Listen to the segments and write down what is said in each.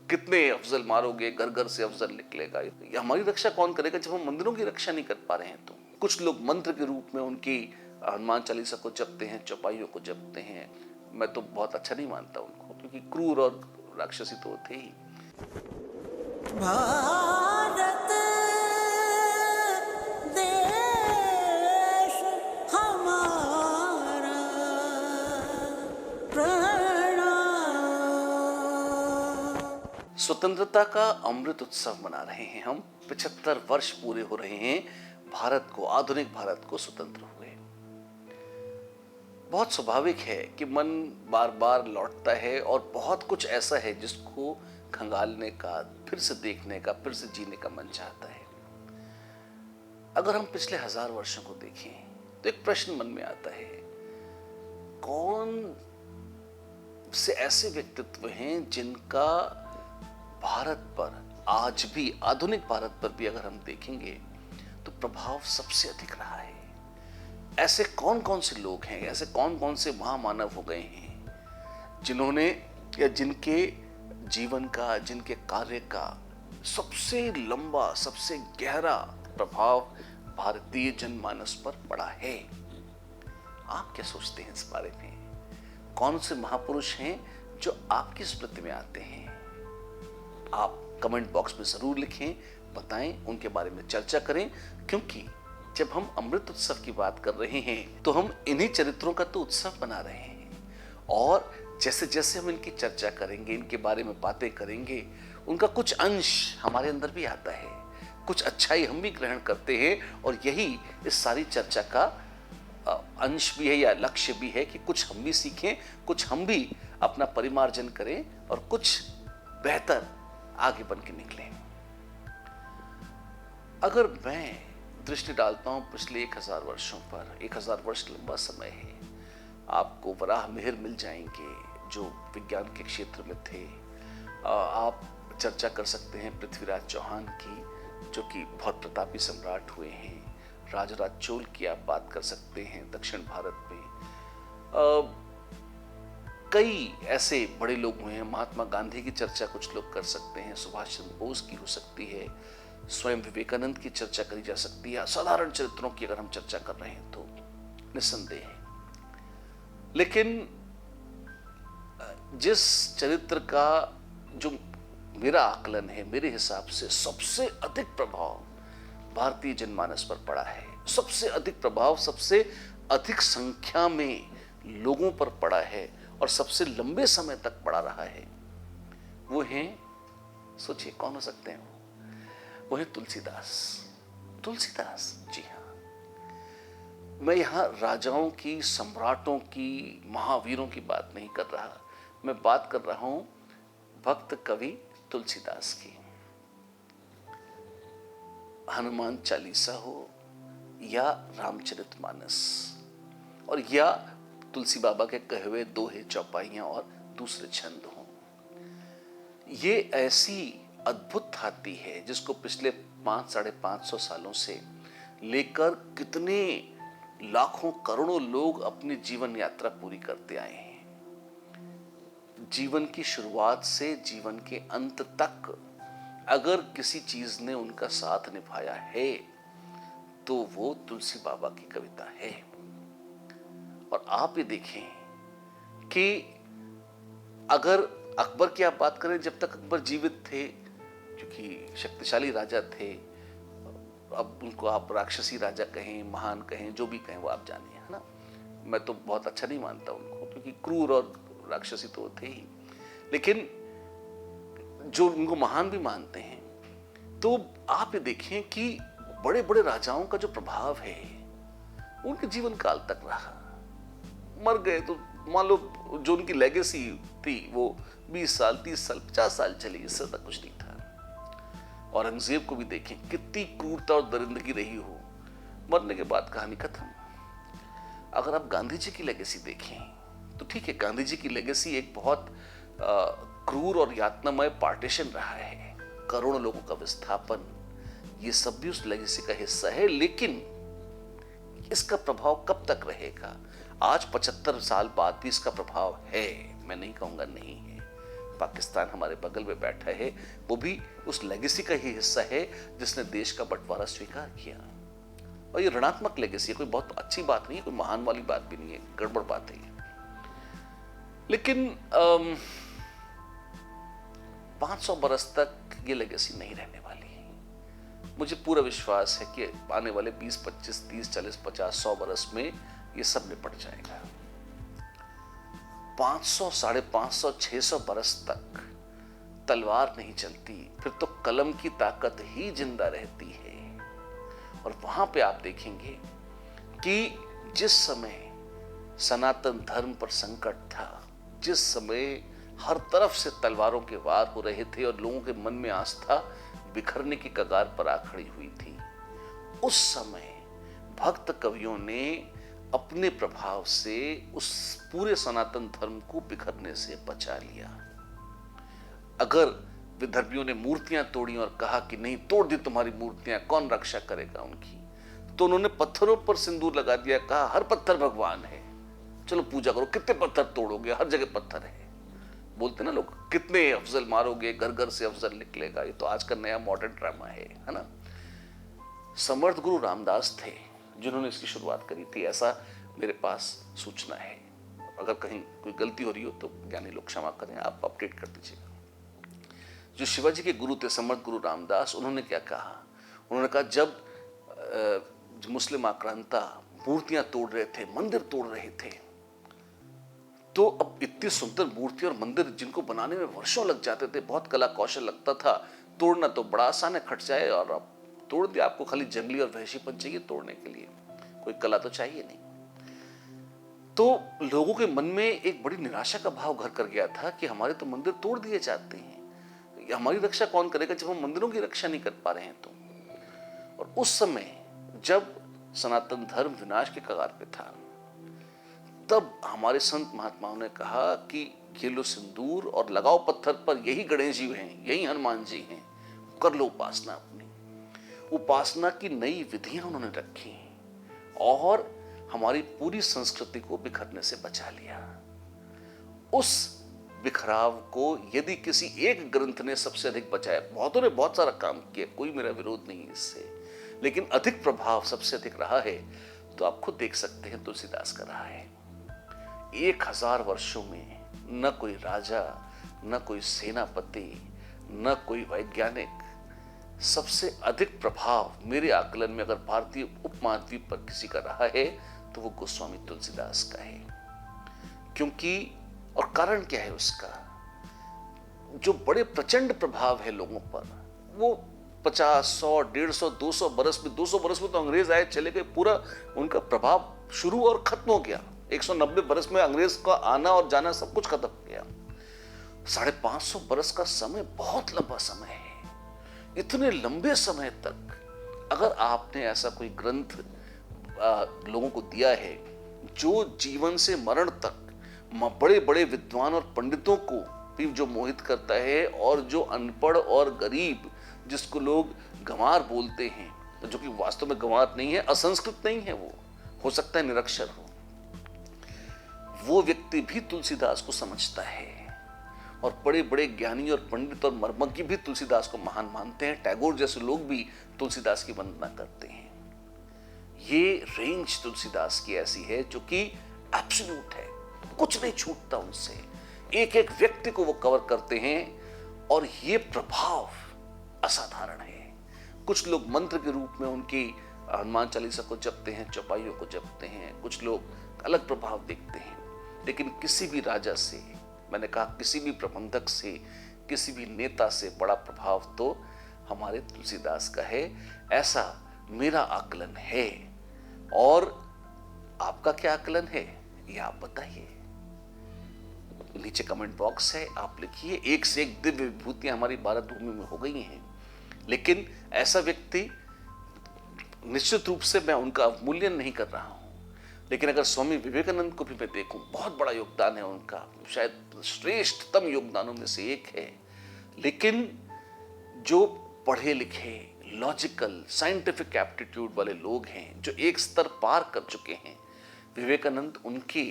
कितने अफजल मारोगे, घर घर से अफजल निकलेगा। ये हमारी रक्षा कौन करेगा जब हम मंदिरों की रक्षा नहीं कर पा रहे हैं? तो कुछ लोग मंत्र के रूप में उनकी हनुमान चालीसा को जपते हैं, चौपाइयों को जपते हैं। मैं तो बहुत अच्छा नहीं मानता उनको, क्योंकि क्रूर और राक्षसी तो थे ही। भारत देश हमारा प्रणाम। स्वतंत्रता का अमृत उत्सव मना रहे हैं हम। 75 वर्ष पूरे हो रहे हैं भारत को, आधुनिक भारत को स्वतंत्र हुए। बहुत स्वाभाविक है कि मन बार बार लौटता है और बहुत कुछ ऐसा है जिसको खंगालने का, फिर से देखने का, फिर से जीने का मन चाहता है। अगर हम पिछले 1000 वर्षों को देखें तो एक प्रश्न मन में आता है, कौन से ऐसे व्यक्तित्व हैं जिनका भारत पर आज भी, आधुनिक भारत पर भी अगर हम देखेंगे तो प्रभाव सबसे अधिक रहा है? ऐसे कौन कौन से लोग हैं, ऐसे कौन कौन से महामानव हो गए हैं जिन्होंने या जिनके जीवन का, जिनके कार्य का सबसे लंबा, सबसे गहरा प्रभाव भारतीय जनमानस पर पड़ा है? आप क्या सोचते हैं इस बारे में? कौन से महापुरुष हैं जो आपकी स्मृति में आते हैं? आप कमेंट बॉक्स में जरूर लिखें, बताएं, उनके बारे में चर्चा करें, क्योंकि जब हम अमृत उत्सव की बात कर रहे हैं तो हम इन्हीं चरित्रों का तो उत्सव बना रहे हैं। और जैसे जैसे हम इनकी चर्चा करेंगे, इनके बारे में बातें करेंगे, उनका कुछ अंश हमारे अंदर भी आता है, कुछ अच्छाई हम भी ग्रहण करते हैं। और यही इस सारी चर्चा का अंश भी है या लक्ष्य भी है कि कुछ हम भी सीखें, कुछ हम भी अपना परिमार्जन करें और कुछ बेहतर आगे बन के निकलें। अगर मैं दृष्टि डालता हूं पिछले 1000 वर्षों पर, 1000 वर्ष लंबा समय है, आपको वराह मिहिर मिल जाएंगे जो विज्ञान के क्षेत्र में थे। आप चर्चा कर सकते हैं पृथ्वीराज चौहान की, जो कि बहुत प्रतापी सम्राट हुए हैं। राजराज चोल की आप बात कर सकते हैं दक्षिण भारत में। कई ऐसे बड़े लोग हुए हैं। महात्मा गांधी की चर्चा कुछ लोग कर सकते हैं, सुभाष चंद्र बोस की हो सकती है, स्वयं विवेकानंद की चर्चा करी जा सकती है। साधारण चरित्रों की अगर हम चर्चा कर रहे हैं तो निस्संदेह है। लेकिन जिस चरित्र का जो मेरा आकलन है, मेरे हिसाब से सबसे अधिक प्रभाव भारतीय जनमानस पर पड़ा है, सबसे अधिक प्रभाव सबसे अधिक संख्या में लोगों पर पड़ा है और सबसे लंबे समय तक पड़ा रहा है, वो है, सोचिए कौन हो सकते हैं वो है तुलसीदास। तुलसीदास, जी हाँ। मैं यहां राजाओं की, सम्राटों की, महावीरों की बात नहीं कर रहा, मैं बात कर रहा हूं भक्त कवि तुलसीदास की। हनुमान चालीसा हो या रामचरितमानस, और या तुलसी बाबा के कहे हुए दोहे, चौपाइयां और दूसरे छंद हों, ये ऐसी अद्भुत थाती है जिसको पिछले 500-550 सालों से लेकर कितने लाखों करोड़ों लोग अपनी जीवन यात्रा पूरी करते आए हैं। जीवन की शुरुआत से जीवन के अंत तक अगर किसी चीज ने उनका साथ निभाया है तो वो तुलसी बाबा की कविता है। और आप ये देखें कि अगर अकबर की आप बात करें, जब तक अकबर जीवित थे, क्योंकि शक्तिशाली राजा थे, अब उनको आप राक्षसी राजा कहें, महान कहें, जो भी कहें वो आप जानिए, है ना। मैं तो बहुत अच्छा नहीं मानता उनको, क्योंकि क्रूर और राक्षसी तो थे ही। लेकिन जो उनको महान भी मानते हैं, तो आप ये देखें कि बड़े बड़े राजाओं का जो प्रभाव है उनके जीवन काल तक रहा। मर गए तो मान लो जो उनकी लेगेसी थी वो 20 साल, 30 साल, 50 साल चली, इससे तक कुछ नहीं था। औरंगजेब को भी देखें, कितनी क्रूरता और दरिंदगी रही हो, मरने के बाद कहानी खत्म। अगर आप गांधी जी की लेगेसी देखें तो ठीक है, गांधी जी की लेगेसी एक बहुत क्रूर और यातनामय पार्टीशन रहा है, करोड़ों लोगों का विस्थापन, ये सब भी उस लेगेसी का हिस्सा है। लेकिन इसका प्रभाव कब तक रहेगा? आज 75 साल बाद भी इसका प्रभाव है, मैं नहीं कहूंगा नहीं है। पाकिस्तान हमारे बगल में बैठा है, वो भी उस लेगेसी का ही हिस्सा है जिसने देश का बंटवारा स्वीकार किया। और ये ऋणात्मक लेगेसी है, कोई बहुत अच्छी बात नहीं है, कोई महान वाली बात भी नहीं है, गड़बड़ बात है। लेकिन 500 बरस तक ये लेगेसी नहीं रहने वाली। मुझे पूरा विश्वास है कि आने वाले 20, 25, 30, 40, 50, 100 बरस में ये सब निपट जाएगा। 500, 550, 600 बरस तक तलवार नहीं चलती, फिर तो कलम की ताकत ही जिंदा रहती है। और वहां पे आप देखेंगे कि जिस समय सनातन धर्म पर संकट था, जिस समय हर तरफ से तलवारों के वार हो रहे थे और लोगों के मन में आस्था बिखरने की कगार पर आ खड़ी हुई थी, उस समय भक्त कवियों ने अपने प्रभाव से उस पूरे सनातन धर्म को बिखरने से बचा लिया। अगर विदर्भियों ने मूर्तियां तोड़ी और कहा कि नहीं, तोड़ दी तुम्हारी मूर्तियां, कौन रक्षा करेगा उनकी, तो उन्होंने पत्थरों पर सिंदूर लगा दिया, कहा हर पत्थर भगवान है, चलो पूजा करो। कितने पत्थर तोड़ोगे, हर जगह पत्थर है। बोलते ना लोग, कितने अफजल मारोगे, घर घर से अफजल निकलेगा। ये तो आज का नया मॉडर्न ड्रामा है ना। समर्थ गुरु रामदास थे जिन्होंने इसकी शुरुआत करी थी, ऐसा मेरे पास सूचना है। अगर कहीं कोई गलती हो रही हो तो ज्ञानी लोग क्षमा करें, आप अपडेट कर दीजिएगा। जो शिवाजी के गुरु थे समर्थ गुरु रामदास, उन्होंने क्या कहा? उन्होंने कहा जब मुस्लिम आक्रांता मूर्तियां तोड़ रहे थे, मंदिर तोड़ रहे थे, तो अब इतनी सुंदर मूर्ति और मंदिर जिनको बनाने में वर्षों लग जाते थे, बहुत कला कौशल लगता था, तोड़ना तो बड़ा आसान है, खट जाए और अब तोड़ दिया। आपको खाली जंगली और वहशीपन चाहिए तोड़ने के लिए, कोई कला तो चाहिए नहीं। तो लोगों के मन में एक बड़ी निराशा का भाव घर कर गया था कि हमारे तो मंदिर तोड़ दिए जाते हैं, हमारी रक्षा कौन करेगा जब हम मंदिरों की रक्षा नहीं कर पा रहे हैं तो। और उस समय जब सनातन धर्म विनाश के कगार पे था, तब हमारे संत महात्माओं ने कहा कि ये लो सिंदूर और लगाओ पत्थर पर, यही गणेश जी हैं, यही हनुमान जी हैं, कर लो उपासना। अपनी उपासना की नई विधियां उन्होंने रखी और हमारी पूरी संस्कृति को बिखरने से बचा लिया। उस बिखराव को यदि किसी एक ग्रंथ ने सबसे अधिक बचाया, बहुतों ने बहुत सारा काम किया, कोई मेरा विरोध नहीं है इससे, लेकिन अधिक प्रभाव सबसे अधिक रहा है तो आप खुद देख सकते हैं तुलसीदास का रहा है। 1000 वर्षों में न कोई राजा, न कोई सेनापति, न कोई वैज्ञानिक, सबसे अधिक प्रभाव मेरे आकलन में अगर भारतीय उपमहाद्वीप पर किसी का रहा है तो वो गोस्वामी तुलसीदास का है। क्योंकि, और कारण क्या है उसका, जो बड़े प्रचंड प्रभाव है लोगों पर, वो 50, 100, 150, 200 बरस में, 200 बरस में तो अंग्रेज आए चले गए, पूरा उनका प्रभाव शुरू और खत्म हो गया। 190 बरस में अंग्रेज का आना और जाना सब कुछ खत्म हो गया। 550 बरस का समय बहुत लंबा समय है। इतने लंबे समय तक अगर आपने ऐसा कोई ग्रंथ लोगों को दिया है जो जीवन से मरण तक बड़े बड़े विद्वान और पंडितों को भी जो मोहित करता है, और जो अनपढ़ और गरीब, जिसको लोग गंवार बोलते हैं, तो जो कि वास्तव में गंवार नहीं है, असंस्कृत नहीं है, वो हो सकता है निरक्षर हो, वो व्यक्ति भी तुलसीदास को समझता है। और बड़े बड़े ज्ञानी और पंडित और मर्मज्ञ भी तुलसीदास को महान मानते हैं। टैगोर जैसे लोग भी तुलसीदास की वंदना करते हैं। ये रेंज तुलसीदास की ऐसी है जो कि एब्सोल्यूट है, कुछ नहीं छूटता उनसे, एक एक व्यक्ति को वो कवर करते हैं और ये प्रभाव असाधारण है। कुछ लोग मंत्र के रूप में उनकी हनुमान चालीसा को जपते हैं, चौपाइयों को जपते हैं, कुछ लोग अलग प्रभाव देखते हैं, लेकिन किसी भी राजा से, मैंने कहा किसी भी प्रबंधक से, किसी भी नेता से बड़ा प्रभाव तो हमारे तुलसीदास का है, ऐसा मेरा आकलन है। और आपका क्या आकलन है ये आप बताइए, नीचे कमेंट बॉक्स है, आप लिखिए। एक से एक दिव्य विभूतियां हमारी भारत भूमि में हो गई हैं, लेकिन ऐसा व्यक्ति, निश्चित रूप से मैं उनका अवमूल्यन नहीं कर रहा हूं, लेकिन अगर स्वामी विवेकानंद को भी मैं देखूं, बहुत बड़ा योगदान है उनका, शायद श्रेष्ठतम योगदानों में से एक है, लेकिन जो पढ़े लिखे, लॉजिकल, साइंटिफिक एप्टीट्यूड वाले लोग हैं, जो एक स्तर पार कर चुके हैं, विवेकानंद उनके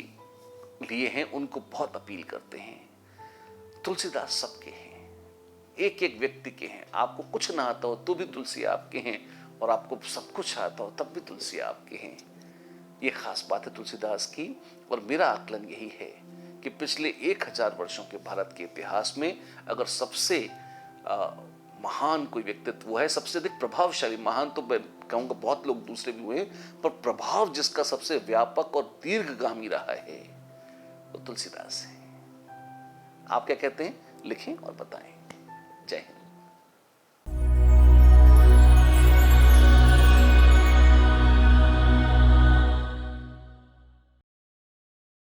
लिए हैं, उनको बहुत अपील करते हैं। तुलसीदास सबके हैं, एक एक व्यक्ति के हैं। आपको कुछ ना आता हो तो भी तुलसी आपके हैं, और आपको सब कुछ आता हो तब भी तुलसी आपके हैं। ये खास बात है तुलसीदास की। और मेरा आकलन यही है कि पिछले 1000 वर्षों के भारत के इतिहास में अगर सबसे महान कोई व्यक्तित्व है, सबसे अधिक प्रभावशाली, महान तो मैं कहूँगा बहुत लोग दूसरे भी हुए, पर प्रभाव जिसका सबसे व्यापक और दीर्घगामी रहा है वो तुलसीदास है। आप क्या कहते हैं? लिखें और बताएं। जय हिंद।